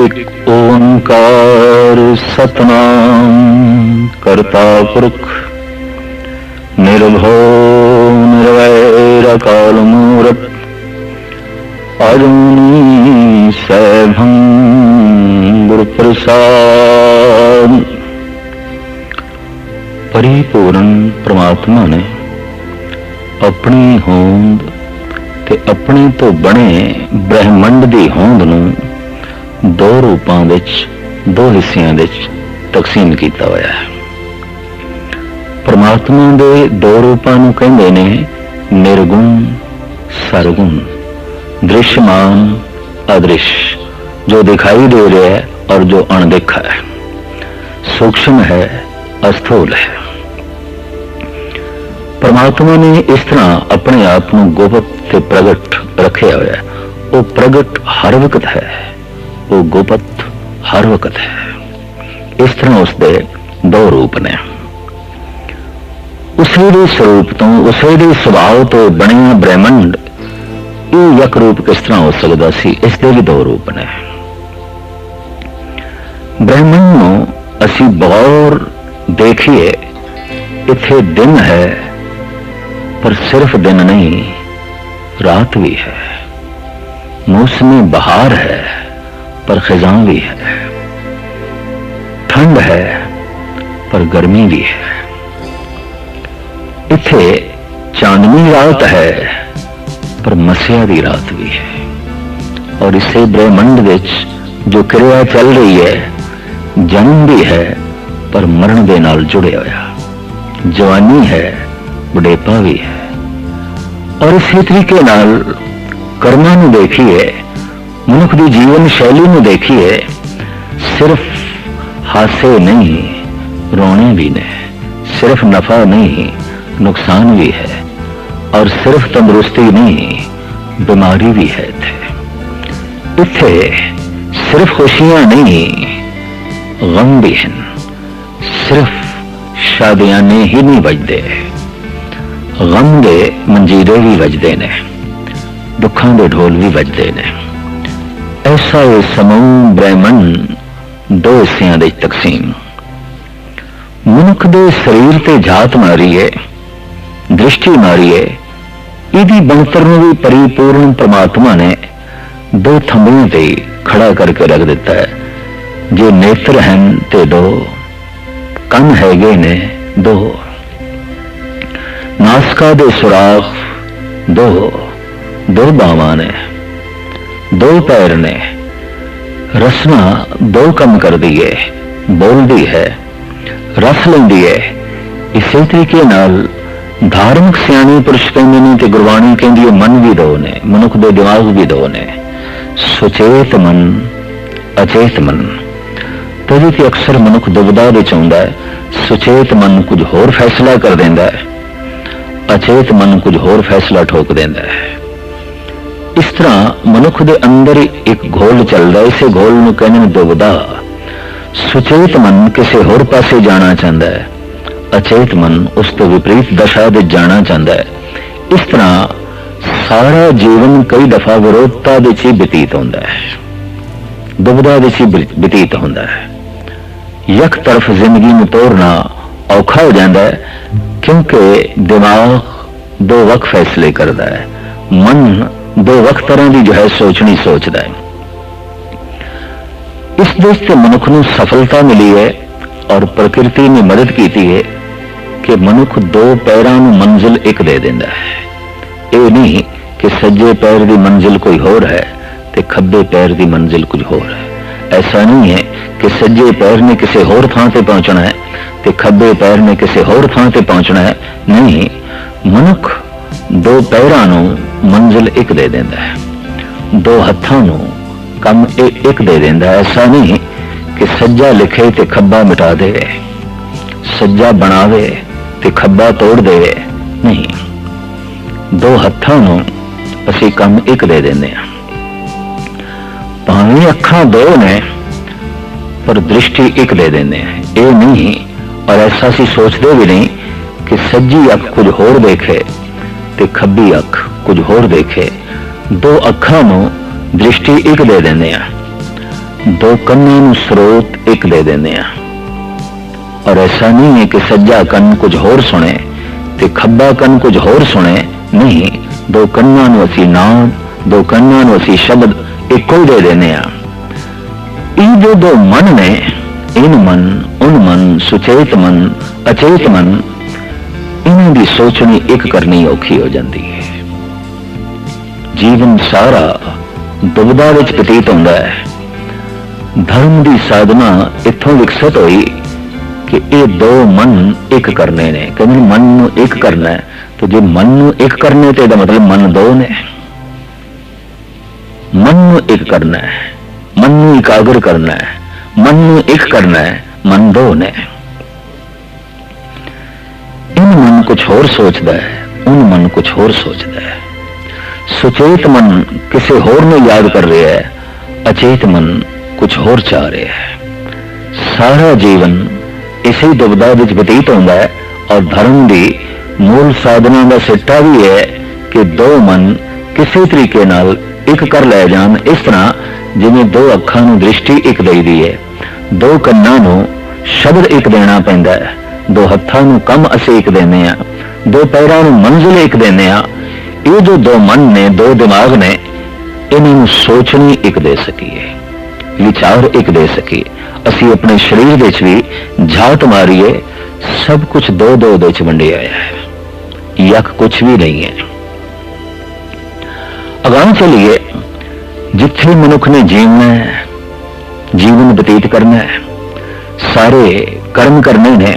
एक ओंकार सतनाम करता पुरख निर्भव निर्वैर अकाल मूरत अजूनी सैभं गुरु प्रसाद। परिपूर्ण परमात्मा ने अपनी होंद ते अपने तो बने ब्रह्मंड की होंद नूं दो रूपां विच दो हिस्सियां विच तकसीम किया होया है। परमात्मा दे दो रूपां नूं कहंदे ने निर्गुण सरगुण, दृश्यमान अदृश्य, जो दिखाई दे रहा है और जो अणदेखा है, सूक्ष्म है अस्थूल है। परमात्मा ने इस तरह अपने आप नूं गुप्त ते प्रगट रखे होया है। वो प्रगट हर वक्त है, वो गुप्त हर वक्त है। इस तरह उसके दो रूप ने। उसे दे स्वरूप तो उसे दे सुभाव तो बनिया ब्रह्मंड ये एक रूप किस तरह हो सकता सी? इसके भी दो रूप ने। ब्रह्मंड नूं असी गौर देखिए, इथे दिन है पर सिर्फ दिन नहीं, रात भी है। मौसमी बहार है पर खिजां भी है। ठंड है पर गर्मी भी है। इथे चांदनी रात है पर मसिया दी रात भी है। और इसे ब्रह्मंड विच जो क्रिया चल रही है, जन्म भी है पर मरण दे नाल जुड़े होया, जवानी है बुढ़ेपा भी है। और इसी तरीके नाल कर्मां नूं देखिए, मनुख की जीवन शैली में देखिए, सिर्फ हासे नहीं रोने भी ने, सिर्फ नफा नहीं नुकसान भी है, और सिर्फ तंदुरुस्ती नहीं बीमारी भी है। इत्थे सिर्फ खुशियां नहीं गम भी हैं, सिर्फ शादियां ने ही नहीं बजदे, गम दे मंजीरे भी बजदे ने, दुखां दे ढोल भी बजदे ने। ऐसा ये समूह ब्रह्मंड दो हिस्सियां दे तकसीम। मनुख दे शरीर ते जात मारीए, दृष्टि मारीए, इदी बनतर नूं भी परिपूर्ण परमात्मा ने दो थंबियां ते खड़ा करके रख दिता है। जे नेत्र हैं ते दो, कन हैगे ने दो, नासका दे सुराख दो, दो बावां ने, दो पैर ने, रसना दो कम कर दिए, बोलती है, रस लेंदी है। इसी तरीके नाल धार्मिक सियाणे पुरुष कहते हैं कि गुरबाणी कहती है मन भी दो ने, मनुख दे दिमाग भी दो ने, सुचेत मन अचेत मन। तभी तो अक्सर मनुख दुविधा विच आउंदा है। सुचेत मन कुछ होर फैसला कर देंदा है, अचेत मन कुछ होर फैसला ठोक देंदा है। इस तरह मनुख दे अंदर एक घोल चलता है। इसे घोल नूं कहने ने दुविधा। सुचेत मन किसी होर पासे जाना चाहता है, अचेत मन उस तो विपरीत दशा दे जाना चाहता है। इस तरह सारा जीवन कई दफा विरोधता दे ही व्यतीत होता है, दुविधा दे ही व्यतीत होता है। यक तरफ जिंदगी में तोड़ना औखा हो जाता है, क्योंकि दिमाग दो वक्त फैसले करता है, मन दो वक्त तरह की जो है सोचनी सोचता है। इस देश से मनुख को सफलता मिली है और प्रकृति ने मदद की है कि मनुख दो पैरों में मंजिल एक दे देता है। ये नहीं कि सज्जे पैर की मंजिल कोई होर है तो खब्बे पैर की मंजिल कुछ होर है। ऐसा नहीं है कि सज्जे पैर ने किसी होर थां ते पहुंचना है तो खब्बे पैर ने किसी होर थां ते पहुंचना है। नहीं, मनुख दो पैरों नूं मंजिल एक दे देता है, दो हत्थां नूं कम एक दे देता है। ऐसा नहीं कि सज्जा लिखे ते खब्बा मिटा दे, सज्जा बनावे ते खब्बा तोड़ दे। नहीं, दो हत्थां नूं असीं कम एक दे देंदे हां। भावें अखां दो ने पर दृष्टि एक दे देंदे हैं। ये नहीं, और ऐसा सी सोचते भी नहीं कि सज्जी अख कुछ होर देखे ते खब्बी अख कुछ होर देखे। दो अखां नूं दृष्टि एक दे देंदे हां। दो कन्नां नूं स्रोत एक दे देने आ। और ऐसा नहीं है कि सज्जा कन कुछ होर सुने ते खब्बा कन कुछ होर सुने, नहीं, दो कन्नां नूं असीं नाम, दो कन्नां नूं असीं शब्द इक्को ही दे देने आ। ये जो दो मन ने, इन मन, उन मन, सुचेत मन, अचेत मन, इन्हां दी सोचनी एक करनी औखी हो जाती है। जीवन सारा दुविधा विच बतीत होंदा है। धर्म की साधना इत्थों विकसित हुई कि ये दो मन एक करने ने, क्योंकि मन नूं एक करना है। तो जो मन नूं एक करने तो मतलब मन दो ने। मन नूं एक करना है, मन नूं एकाग्र करना है, मन नूं एक करना है, मन दो ने। इन मन कुछ होर सोचता है, उन मन कुछ होर सोचता है। सुचेत मन किसी होर ने याद कर रहा है, अचेत मन कुछ होर चाह रहा है। सारा जीवन इसी दुविधा विच बतीत होता है। और धर्म की मूल साधना का सिट्टा भी है कि दो मन किसी तरीके नाल एक कर ले जान। इस तरह जिवें दो अखां नूं दृष्टि एक दई दी है, दो कन्नां नूं शब्द एक देना पैंदा है, दो हत्थां नूं कम असीं एक देने आ, दो पैरां नूं मंजिल एक देने आ। ये जो दो मन ने, दो दिमाग ने, इन्हां सोचनी एक दे सकीए, विचार एक दे सकीए। असी अपने शरीर विच भी झात मारीए, सब कुछ दो दो दे च वंडिया है, यक कुछ भी नहीं है। अगां चलिए, जिथे मनुख ने जीवना है, जीवन बतीत करना है, सारे कर्म करने ने।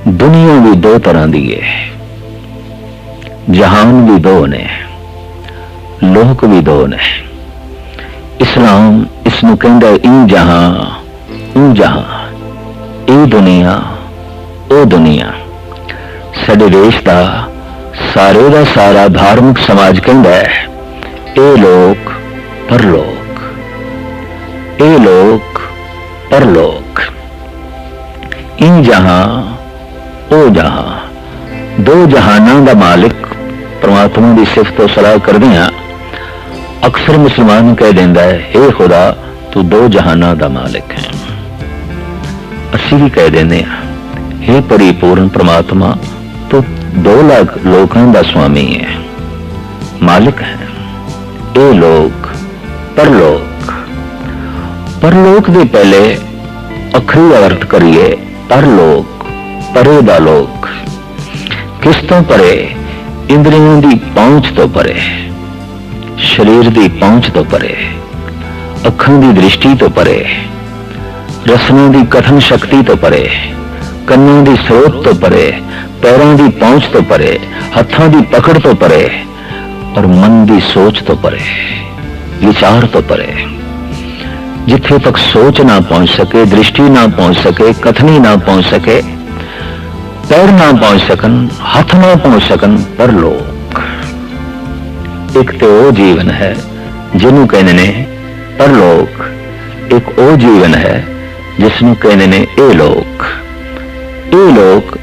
दुनिया भी दो तरह की है, जहान भी दो ने, लोक भी दो ने। इस्लाम इसनूं कहंदा ई जहां, ऊ जहां, ए दुनिया, ओ दुनिया। साडे देश का सारे का सारा धार्मिक समाज कहंदा है ए लोक परलोक, ए लोक परलोक, ई जहां, ओ जहां। दो जहानां दा मालिक परमात्मा की सिफत और सलाह करदियां अक्सर मुसलमान कह देंदा है, हे खुदा तू दो जहाना दा मालिक है। असी भी कह देने हे परिपूर्ण परमात्मा तू 2 लाख लोगों का स्वामी है, मालिक है। ए लोक परलोक, परलोक दे पहले अखरी अर्थ करिए परलोक, परे दा लोक। किस तो परे? इंद्रियों की पहुंच तो परे, शरीर की पहुंच तो परे, अखां की दृष्टि तो परे, रसना की कथन शक्ति तो परे, कन्नां की स्रोत तो परे, पैरों की पहुंच तो परे, हत्थों की पकड़ तो परे, और मन की सोच तो परे, विचार तो परे। जिथे तक सोच ना पहुंच सके, दृष्टि ना पहुंच सके, कथनी ना पहुंच सके, पैर ना पहुंच सकन, हाथ ना पहुंच सकन, परलोक। एक तो वो जीवन है जिन्हों कहने ने परलोक, एक वो जीवन है जिसनों कहने ने ए लोक। ए लोक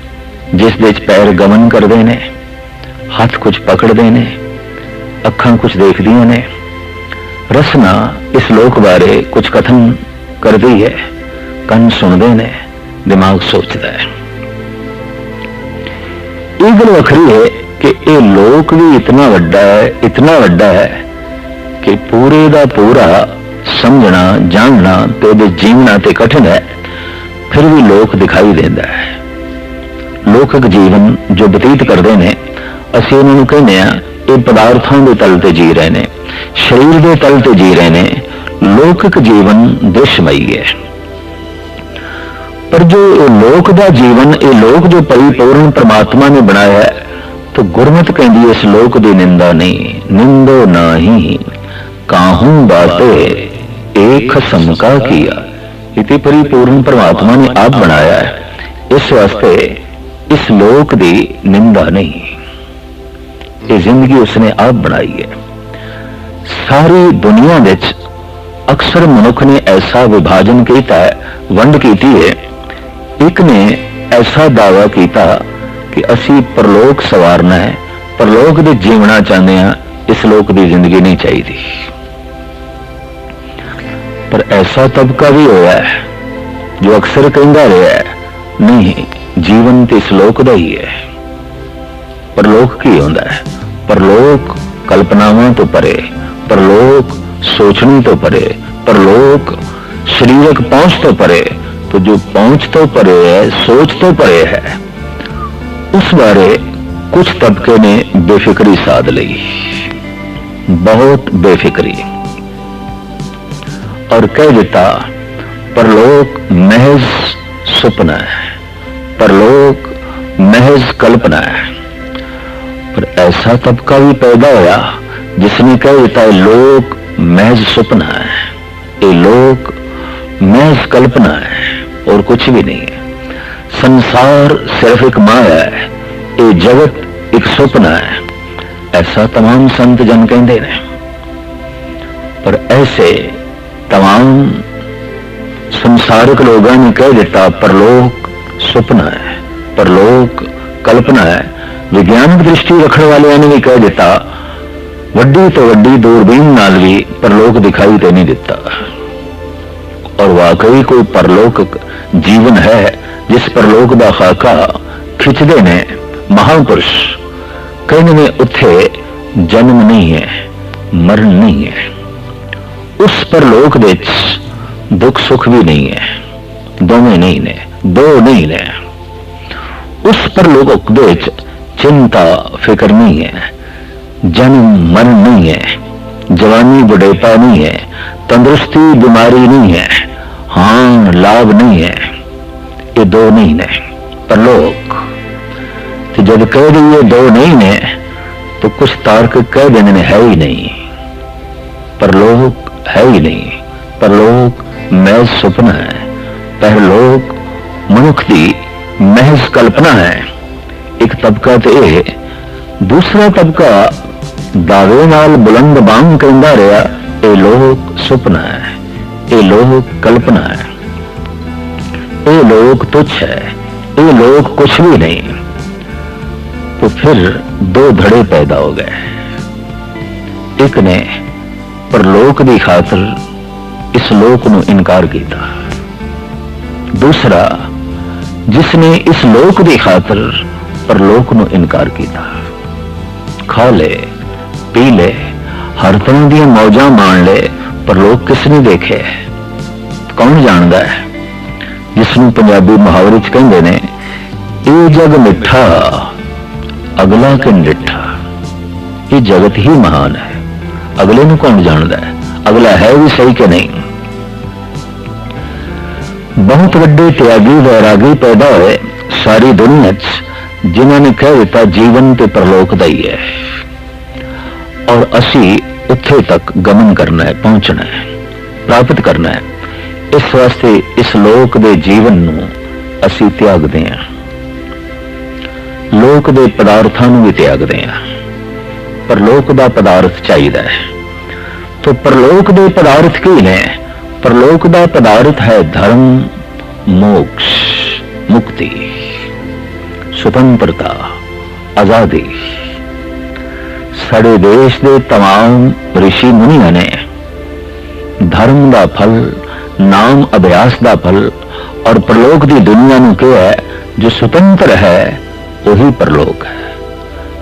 जिस दे पैर गमन करते ने, हाथ कुछ पकड़ते ने, अखां कुछ देखदियां ने, रसना इस लोक बारे कुछ कथन करती है, कन सुनते ने, दिमाग सोचता है। ये गल वखरी है कि ये लोक भी इतना वड्डा है, इतना वड्डा है कि पूरे का पूरा समझना, जानना तो जीवना तो कठिन है, फिर भी लोक दिखाई देता है। लौकिक जीवन जो बतीत करते हैं, असीं उन्होंने कहने ये पदार्थों के तल ते जी रहे हैं, शरीर के तल ते जी रहे हैं। लौकिक जीवन दृश्यमयी है, पर जो लोक का जीवन, ये लोक जो परिपूर्ण परमात्मा ने बनाया है, तो गुरमत कहती इस लोक की निंदा नहीं, निंदो नाही काहू बाते एक खसम का किया। इति परिपूर्ण परमात्मा ने आप बनाया है, इस वास्ते इस लोक की निंदा नहीं, ये जिंदगी उसने आप बनाई है। सारी दुनिया विच अक्सर मनुख ने ऐसा विभाजन किया है, वंड की है। एक ने ऐसा दावा किया कि असी परलोक सवारना है, परलोक दे जीवना चाहते हैं, इस लोक की जिंदगी नहीं चाहिए। पर ऐसा तबका भी होया है जो अक्सर कहता रहा है, नहीं जीवन तो इस लोक का ही है। परलोक की होता है? परलोक कल्पनावां तो परे, परलोक सोचने तो परे, परलोक शरीरक पहुंच तो परे। तो जो पहुंच तो परे है, सोच तो परे है, उस बारे कुछ तबके ने बेफिक्री साध ली, बहुत बेफिक्री, और कह देता परलोक महज सुपना है, परलोक महज कल्पना है। पर ऐसा तबका भी पैदा होया जिसने कह देता है लोक महज सुपना है, ये लोक महज कल्पना है और कुछ भी नहीं है। संसार सिर्फ एक माया है, ये जगत एक सुपना है। ऐसा तमाम संत जन कहते हैं। पर ऐसे तमाम संसारिक लोगों ने कह देता परलोक सुपना है, परलोक कल्पना है। विज्ञानिक दृष्टि रखने वाले ने भी कह देता वड्डी तो वड्डी दूरबीन नाल भी परलोक दिखाई तो नहीं देता। और वाकई कोई परलोक जीवन है जिस परलोक का खाका खिंचते ने महापुरुष, कहने में उत्थे जन्म नहीं है, मरण नहीं है। उस परलोक दे दुख सुख भी नहीं है, दोवें नहीं ने, दो नहीं ने। उस परलोक दे चिंता फिक्र नहीं है, जन्म मरण नहीं है, जवानी बुढ़ेपा नहीं है, तंदुरुस्ती बीमारी नहीं है, हां लाभ नहीं है, ये दो नहीं ने परलोक। तो जब कह दिए दो नहीं ने तो कुछ तार्क कह देने ने है ही नहीं, परलोक है ही नहीं। परलोक महज सुपना है, परलोक मनुख की महज कल्पना है। एक तबका तो यह, दूसरा तबका दावे नाल बुलंद बांग कहता रहा ये लोक सुपना है, ये लोक कल्पना है, ये लोक तुच्छ है, ये लोक कुछ भी नहीं। तो फिर दो धड़े पैदा हो गए। एक ने परलोक की खातर इस लोक को इनकार किया, दूसरा जिसने इस लोक की खातर परलोक को इनकार किया। खा ले पी ले, हर तरह दी मौजा मान ले, परलोक किसने देखे? कौन जानता है? जिसनों पंजाबी मुहावरे च कहंदे ने ये जग मिठा अगला किन डिठा। ये जगत ही महान है, अगले नूं कौन जानता है? अगला है भी सही कि नहीं? बहुत वड्डे त्यागी वैरागी पैदा हुए सारी दुनिया च, जिन्होंने कह दिता जीवन ते परलोक दा ही है और असी उत्थे तक गमन करना है, पहुंचना है, प्राप्त करना है। इस वास्ते इस लोक दे जीवन नूं असी त्यागदे हैं, लोक दे पदार्थां नूं भी त्यागदे हैं। परलोक दा पदार्थ चाहिदा है। तो परलोक दे पदार्थ की ने? परलोक दा पदार्थ है धर्म, मोक्ष, मुक्ति, स्वतंत्रता, आजादी। साडे देश दे तमाम ऋषि मुनिया ने धर्म दा फल, नाम अभ्यास दा फल और परलोक दी दुनिया नूं कहा है जो स्वतंत्र है वही परलोक है,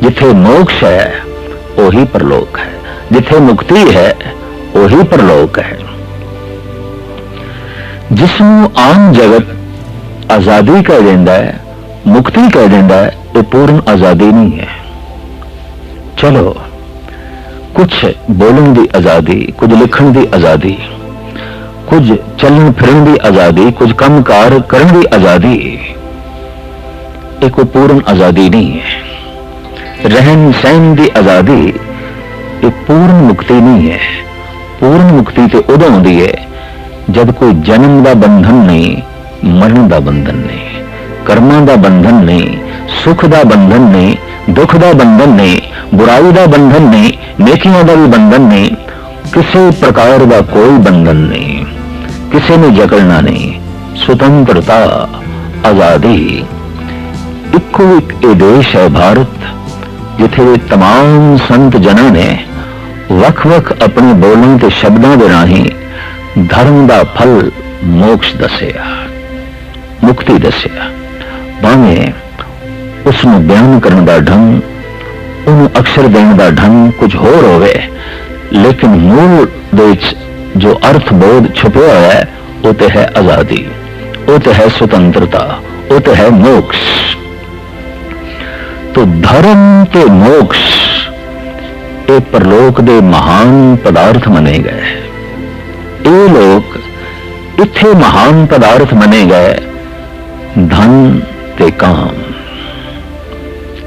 जिथे मोक्ष है वही परलोक है, जिथे मुक्ति है वही परलोक है। जिसनों आम जगत आजादी कह देंदा है, मुक्ति कह देंदा है, ये पूर्ण आजादी नहीं है। चलो कुछ बोलने की आजादी, कुछ लिखण की आजादी, कुछ चलन फिरन की आजादी, कुछ कामकार करने की आजादी, ये कोई पूर्ण आजादी नहीं है। रहन सहन की आजादी ये पूर्ण मुक्ति नहीं है। पूर्ण मुक्ति तो उदों होती है जब कोई जन्म का बंधन नहीं, मरण का बंधन नहीं, कर्मां का बंधन नहीं, सुख का बंधन नहीं, दुख का बंधन नहीं, बुराई का बंधन नहीं, नेकियों का भी बंधन नहीं, किसी प्रकार का कोई बंधन नहीं, किसी ने जकड़ना नहीं। स्वतंत्रता, आजादी। इको एक ये देश है भारत, जिथे तमाम संत जना ने वख-वख अपने बोलने के शब्दों के राही धर्म का फल मोक्ष दसिया, मुक्ति दसिया। भावें उसनूं बयान करने का ढंग, उन्होंने अक्षर देने का ढंग कुछ होर होवे, लेकिन मूल दे जो अर्थ बोध छुपा हुआ है वो तो है आजादी, वो तो है स्वतंत्रता, वो तो है मोक्ष। तो धर्म ते मोक्ष ये परलोक दे महान पदार्थ मने गए। ये लोग इत्थे महान पदार्थ मने गए, धन ते काम।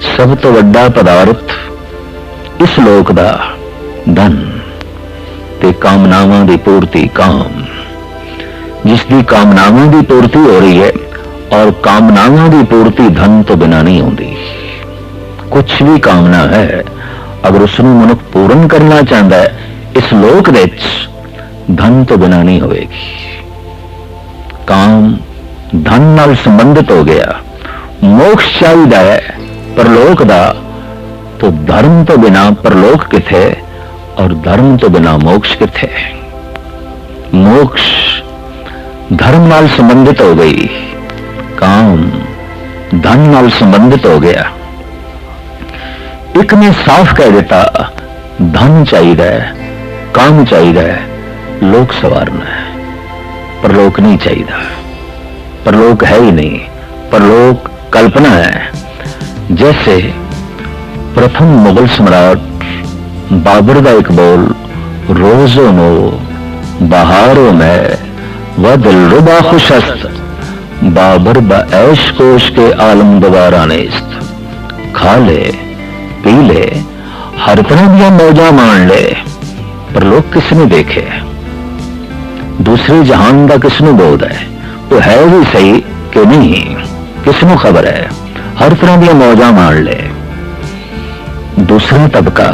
सब तो वड्डा पदार्थ इस लोक दा धन ते कामनावां दी पूर्ति, काम। जिसकी कामनावां की पूर्ति हो रही है, और कामनावां की पूर्ति धन तो बिना नहीं होती। कुछ भी कामना है, अगर उसनूं मनुख पूर्ण करना चाहता है इस लोक दे धन तो बिना नहीं होगी। काम धन नाल संबंधित हो गया। मोक्ष चाहिए है परलोक दा, तो धर्म तो बिना परलोक किथे, और धर्म तो बिना मोक्ष किथे। मोक्ष धर्म नाल संबंधित हो गई, काम धन नाल संबंधित हो गया। एक ने साफ कह देता धन चाहिए, काम चाहिए, लोक सवारना है, परलोक नहीं चाहिए। परलोक है ही नहीं, परलोक कल्पना है। जैसे प्रथम मुगल सम्राट बाबर का एक बोल, रोजो नो बहारों में वह दिलरुबा खुशस्त, बाबर बऐश कोश के आलम दोबारा नेस्त। खा ले पी ले, हर तरह दिया मौजा मान ले, पर लोग किसने देखे? दूसरे जहान का किसने बोध है? तो है भी सही कि नहीं, किसनों खबर है? हर तरह दिया मौजा मान ले। दूसरा तबका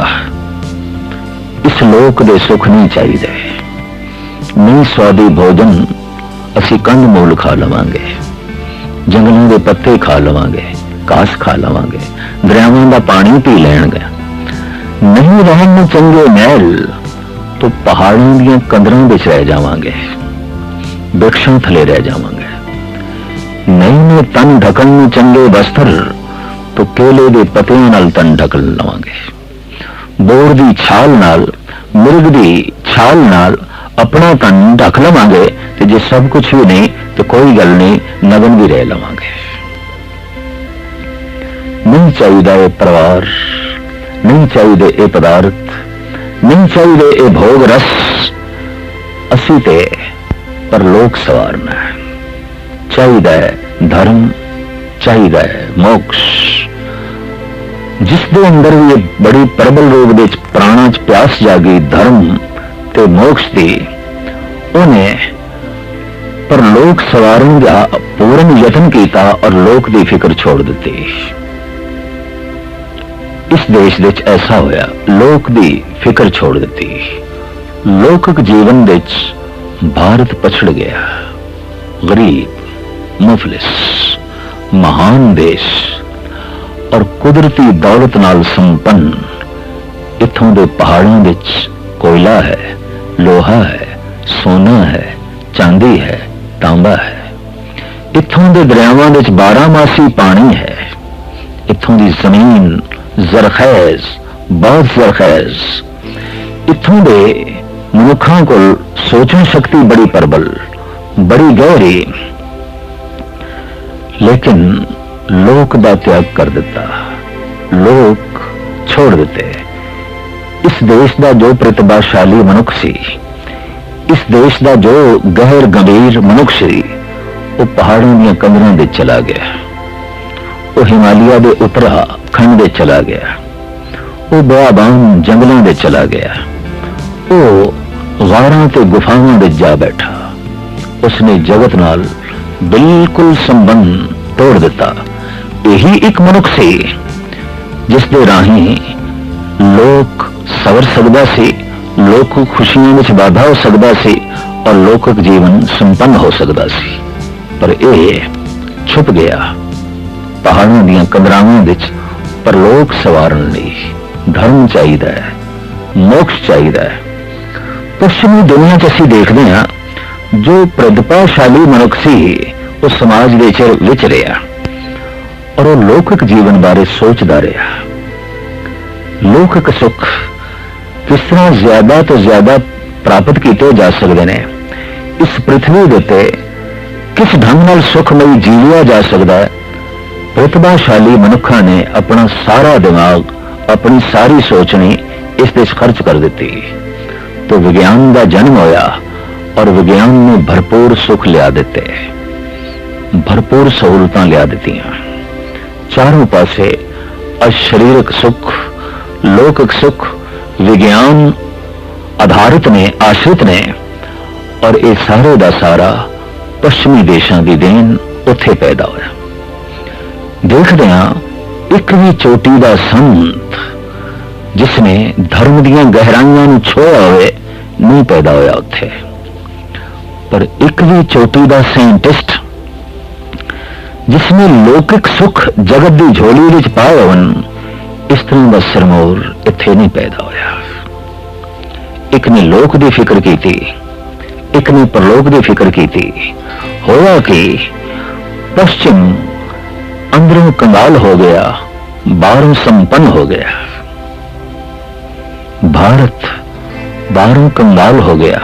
इस लोक दे सुख नहीं चाहिए। नहीं स्वादी भोजन असी कंद मूल खा लवांगे, जंगलों के पत्ते खा लवांगे, घास खा लवांगे, दरियावां का पानी पी लेंगे। नहीं रहन चंगे महल तो पहाड़ों दियां कंदरां विच रह जावांगे, वृक्षों थले रह जावांगे। नहीं ने तन ढकन में चंगे वस्त्र तो केले दे पत्तियां नाल तन ढक लवांगे। बोर दी छाल नाल, मिर्ग दी छाल नाल अपना तन ढक लवांगे। ते जे सब कुछ भी नहीं तो कोई गल नहीं, नगन भी रह लवांगे। नहीं चाहिए ये परिवार, नहीं चाहिए ये पदार्थ, नहीं चाहिए ये भोग रस। असी ते परलोक सवारना है। चाहिए धर्म, चाहिए मोक्ष। जिस दे अंदर भी बड़ी प्रबल रूप दे प्राणा च प्यास जागी धर्म ते मोक्ष दी, उन्हें परलोक सवारन का पूर्ण यत्न किया और लोक दी फिक्र छोड़ दी। इस देश विच ऐसा होया, लोक दी फिक्र छोड़ दी। लोकक जीवन विच भारत पछड़ गया। गरीब, मुफलिस, महान देश और कुदरती दौलत नाल संपन्न। इथों दे पहाड़ों विच कोयला है, लोहा है, सोना है, चांदी है, तांबा है। इथों दे दरियावां विच 12 मासी पानी है। इथों दी जमीन जरखैज, बहुत जरखैज। इथों दे मनुखां कोल सोचण शक्ति बड़ी प्रबल, बड़ी गहरी। लेकिन लोक दा त्याग कर दिता, लोक छोड़ देते। इस देश दा जो प्रतिभाशाली मनुख सी, इस देश दा जो गहर गंभीर मनुख सी, वो पहाड़ों दियां कंदरां दे चला गया। वो हिमालय दे उत्तरा खंड दे चला गया। वो बेआबान जंगलों दे चला गया। वो गारां ते गुफावां दे जा बैठा। उसने जगत नाल बिल्कुल संबंध तोड़ दिता। यही एक मनुख सी जिस दे राही लोक सवर सकदा सी, लोक खुशियों में वाधा हो सकदा सी और लोकक जीवन संपन्न हो सकदा सी। पर यह छुप गया पहाड़ों दियां कंदरावां विच। परलोक सवारन लई धर्म चाहिए, मोक्ष चाहिए। पश्चिमी दुनिया च असीं देखते हैं जो प्रतिभाशाली मनुख सी उस समाज विच रहा और वो लौकिक जीवन बारे सोचता रहा। लौकिक सुख किस तरह ज्यादा तो ज्यादा प्राप्त किए जा सकते हैं, इस पृथ्वी के उत्ते किस ढंग नाल सुखमई जीविया जा सकता है। प्रतिभाशाली मनुखा ने अपना सारा दिमाग, अपनी सारी सोचनी इस देश खर्च कर दी तो विज्ञान का जन्म होया और विज्ञान ने भरपूर सुख लिया दिते, भरपूर सहूलतां लिया दित्तियां। चारों पासे अशरीरक सुख, लौकिक सुख विज्ञान आधारित ने, आश्रित ने, और ये सारे का सारा पश्चिमी देशों की देन उत्थे पैदा होया। देखते हैं एक भी चोटी का संत जिसने धर्म दियां गहराइयां नूं छोया होवे नहीं पैदा होया उत्थे, पर एक भी चोटी का साइंटिस्ट जिसने लौकिक सुख जगत की झोली विच पाए होवन, इस तरह का सरमोर इत्थे नहीं पैदा होया। एक ने लोक की फिक्र की थी, एक ने परलोक की फिक्र की थी। होया कि पश्चिम अंदरों कंगाल हो गया, बाहरों संपन्न हो गया। भारत बाहरों कंगाल हो गया,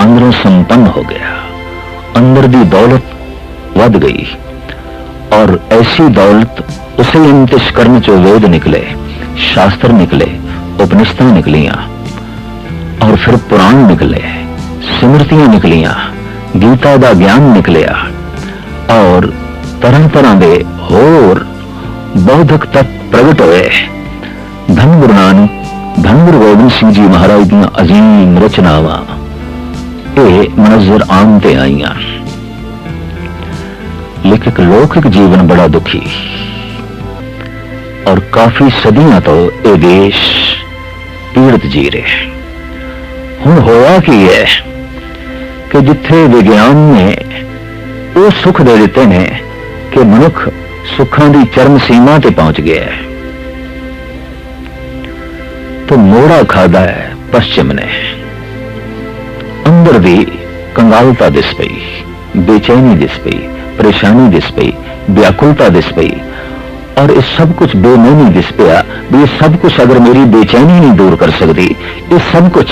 अंदरों संपन्न हो गया। अंदर की दौलत वध गई और ऐसी दौलत उसे इंतश करने चो वेद निकले, शास्त्र निकले, उपनिषदां निकलियां और फिर पुराण निकले, स्मृतियां निकलियां, गीता का ज्ञान निकलिया और तरह तरह के होर बौद्धिक तत्व प्रगट हुए। धन गुरु नानक, धन गुरु गोबिंद सिंह जी महाराज दी अजीम रचनावां ये नजर आमते आईयां। लेकिन लौकिक जीवन बड़ा दुखी और काफी सदियां तो ये देश पीड़ित जी रहे। हुण होया की है कि जिथे विज्ञान ने वो सुख दे दिते ने कि मनुख सुखां दी चरम सीमा ते पहुंच गया है, तो मोड़ा खादा है पश्चिम ने। अंदर दी कंगालता दिस पई, बेचैनी दिस पई, परेशानी दिस पई, व्याकुलता दिस पई और इस सब कुछ बेमैनी दिस पिया भी ये सब कुछ अगर मेरी बेचैनी नहीं दूर कर सकती, ये सब कुछ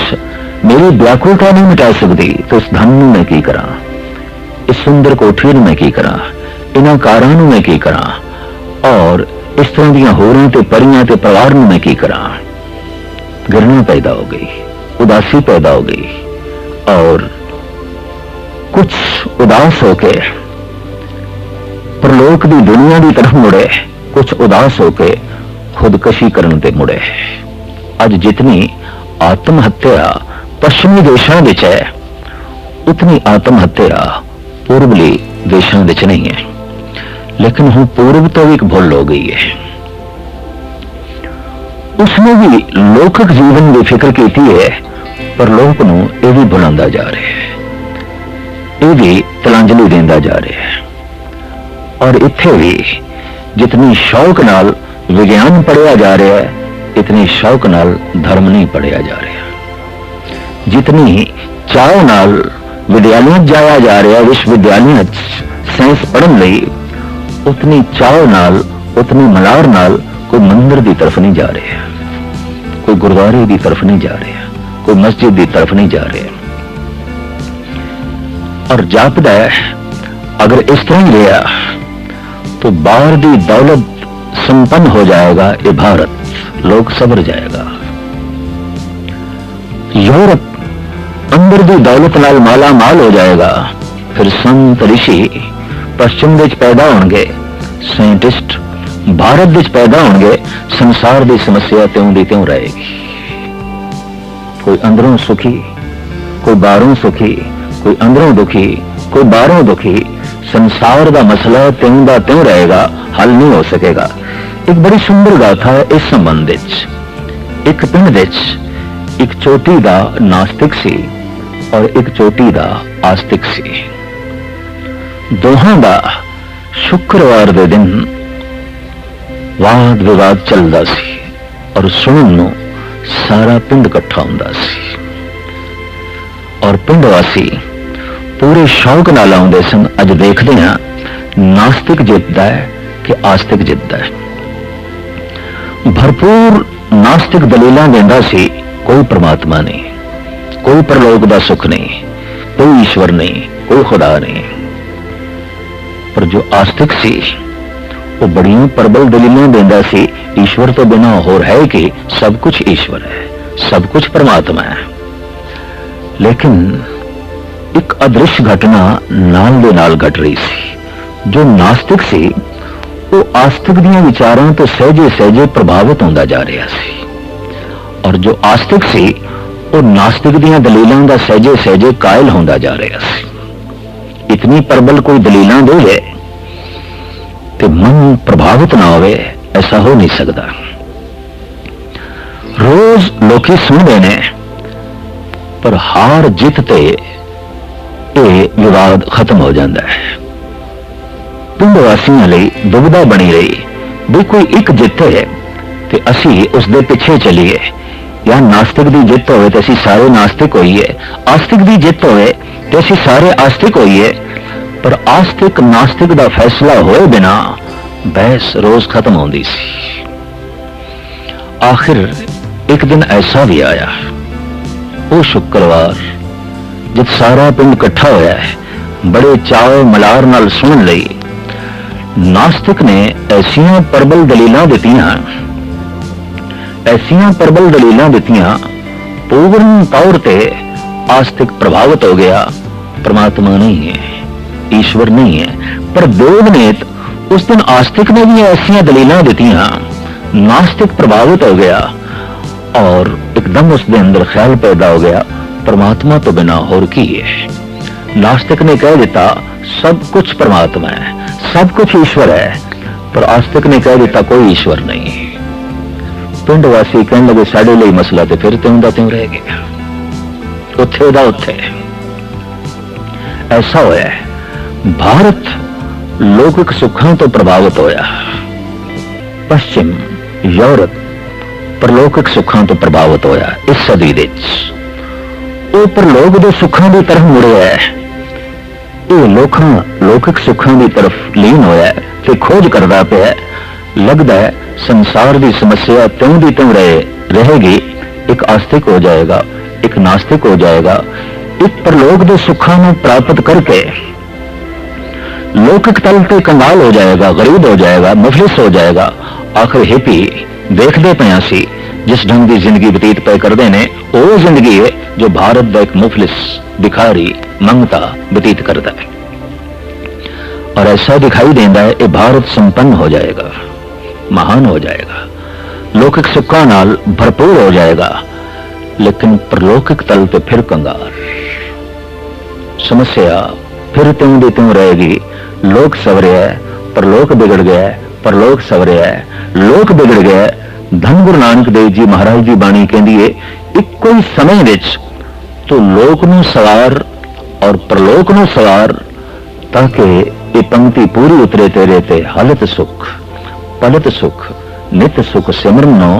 मेरी व्याकुलता नहीं मिटा सकती, तो इस धन नूं मैं की करा, इस सुंदर कोठी नूं मैं की करा, इन्हां कारां नूं मैं की करा और इस तरह दीयां होरां ते परियां ते परिवार नूं मैं की करा। घृणा पैदा हो गई, उदासी पैदा हो गई और कुछ उदास होके परलोक की दुनिया की तरफ मुड़े, कुछ उदास होके खुदकशी करने ते मुड़े। अज जितनी आत्महत्या पश्चिमी देशों विच है, उतनी आत्महत्या पूर्वली देशों विच नहीं है। लेकिन हुण पूर्व तो भी एक भुल हो गई है। उसने भी लौकिक जीवन की फिक्र की है, पर लोक नूं ये भी भुलांदा जा रहा है, ये भी तिलांजलि देंदा जा रहा है। और इत्थे भी जितनी शौक नाल विज्ञान पढ़िया जा रहा है, इतनी शौक नाल धर्म नहीं पढ़िया जा रहा। जितनी चाव नाल विद्यालय जाया जा रहा है, विश्वविद्यालय साइंस पढ़ने लई, उतनी चाव नाल, उतनी मलार नाल कोई मंदिर की तरफ नहीं जा रहा, कोई गुरुद्वारे की तरफ नहीं जा रहा, कोई मस्जिद की तरफ नहीं जा रहा। और जापदा है अगर इस तरह ही रहा तो बाहर की दौलत संपन्न हो जाएगा ये भारत, लोग सबर जाएगा। यूरोप अंदर की दौलत नाल माला माल हो जाएगा, फिर संत ऋषि पश्चिम विच पैदा होंगे, साइंटिस्ट भारत विच पैदा होंगे, संसार की समस्या त्यों दी त्यों रहेगी। कोई अंदरों सुखी, कोई बाहरों सुखी, कोई अंदरों दुखी, कोई बाहरों दुखी। संसार का मसला त्यों दा त्यों रहेगा, हल नहीं हो सकेगा। एक बड़ी सुंदर गाथा है इस संबंध विच। एक पिंड विच एक चोटी दा नास्तिक सी और एक चोटी दा आस्तिक सी। दोहां दा शुक्रवार दे दिन वाद विवाद चलदा सी और सुनन नूं सारा पिंड इकट्ठा हुंदा सी और पिंड वासी पूरे शौक नाल आउंदे सन। अज देखते हैं नास्तिक जितदा है कि आस्तिक जितदा है। भरपूर नास्तिक दलीलां देंदा सी, कोई परमात्मा नहीं, कोई परलोक दा सुख नहीं, कोई ईश्वर नहीं, कोई खुदा नहीं। पर जो आस्तिक सी वो बड़ियां प्रबल दलीलां देंदा सी, ईश्वर तो बिना होर है कि सब कुछ ईश्वर है, सब कुछ परमात्मा है। लेकिन एक अदृश्य घटना नाल दे नाल घट रही सी। जो नास्तिक सी वो आस्तिक दियां विचारां तो सहजे सहजे प्रभावित होंदा जा रहा सी, और जो आस्तिक सी वो नास्तिक दियां दलीलां दा सहजे सहजे कायल होंदा जा रहा सी। इतनी प्रबल कोई दलीलां दे कि मन प्रभावित ना होवे, ऐसा हो नहीं सकता। रोज लोकी सुनते ने, पर हार जित ते विवाद खत्म हो जाता है। पिंड वासियों लई दुविधा बनी रही भी कोई एक जित है तो असी उसके पिछे चलीए, या नास्तिक की जित होवे तो असी सारे नास्तिक होइए, आस्तिक की जित होवे तो असी सारे आस्तिक होइए। पर आस्तिक नास्तिक का फैसला होए बिना बहस रोज खत्म होती सी। आखिर एक दिन ऐसा भी आया, वो शुक्रवार जब सारा पिंड इकट्ठा होया है, बड़े चाव मलार नाल सुन लई। नास्तिक ने ऐसियां प्रबल दलीलां दित्तियां, ऐसियां प्रबल दलीलां दित्तियां, पूर्ण तौर ते आस्तिक प्रभावित हो गया। परमात्मा नहीं है, ईश्वर नहीं है। पर देवनेत उस दिन आस्तिक ने भी ऐसियां दलीलां दित्तियां, नास्तिक प्रभावित हो गया, और एकदम उसके अंदर ख्याल पैदा हो गया, परमात्मा तो बिना और की है। नास्तिक ने कह दिता सब कुछ परमात्मा है, सब कुछ ईश्वर है, पर आस्तिक ने कह दिता कोई ईश्वर नहीं। पिंड वासी कहने लगे साडे लिए मसला तो फिर त्यों दा त्यों रह गया, उत्थे दा उत्थे। ऐसा होया भारत लौकिक सुखां तो प्रभावित होया, पश्चिम यूरोप परलौकिक सुखां तो प्रभावित होया। इस सदी दे वो परलोक दे सुखां की तरफ मुड़िया है, ये लौकिक सुखां की तरफ लीन होया ते खोज करता पाया। लगता है संसार की समस्या त्यों दी त्यों रहेगी, एक आस्तिक हो जाएगा, एक नास्तिक हो जाएगा। एक परलोक दे सुखां नूं प्राप्त करके लौकिक तल पे कंगाल हो जाएगा, गरीब हो जाएगा, मुफलिस हो जाएगा। आखिर हिपी देखते पे सी जिस ढंग की जिंदगी बतीत पे करते हैं, वो जिंदगी है जो भारत का एक मुफलिस भिखारी मंगता बतीत करता है। और ऐसा दिखाई देता है कि भारत संपन्न हो जाएगा, महान हो जाएगा, लौकिक सुखों नाल भरपूर हो जाएगा, लेकिन परलौकिक तल पे फिर कंगाल। समस्या फिर त्यों दी त्यों रहेगी। लोक सवरे है, परलोक बिगड़ गया है, परलोक सवरे है, लोक बिगड़ गया है। धन गुरु नानक देव जी महाराज जी बाणी कहती है, इक्को ही समय विच तो लोक नूं सवार और परलोक नूं सवार, ताकि ये पंक्ति पूरी उतरे तेरे ते हालत सुख पलत सुख नित सुख सिमरनो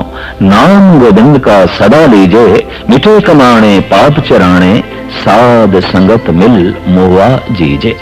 नाम गोविंद का सदा लीजे, मिठे कमाणे पाप चराणे साध संगत मिल मोवा जीजे।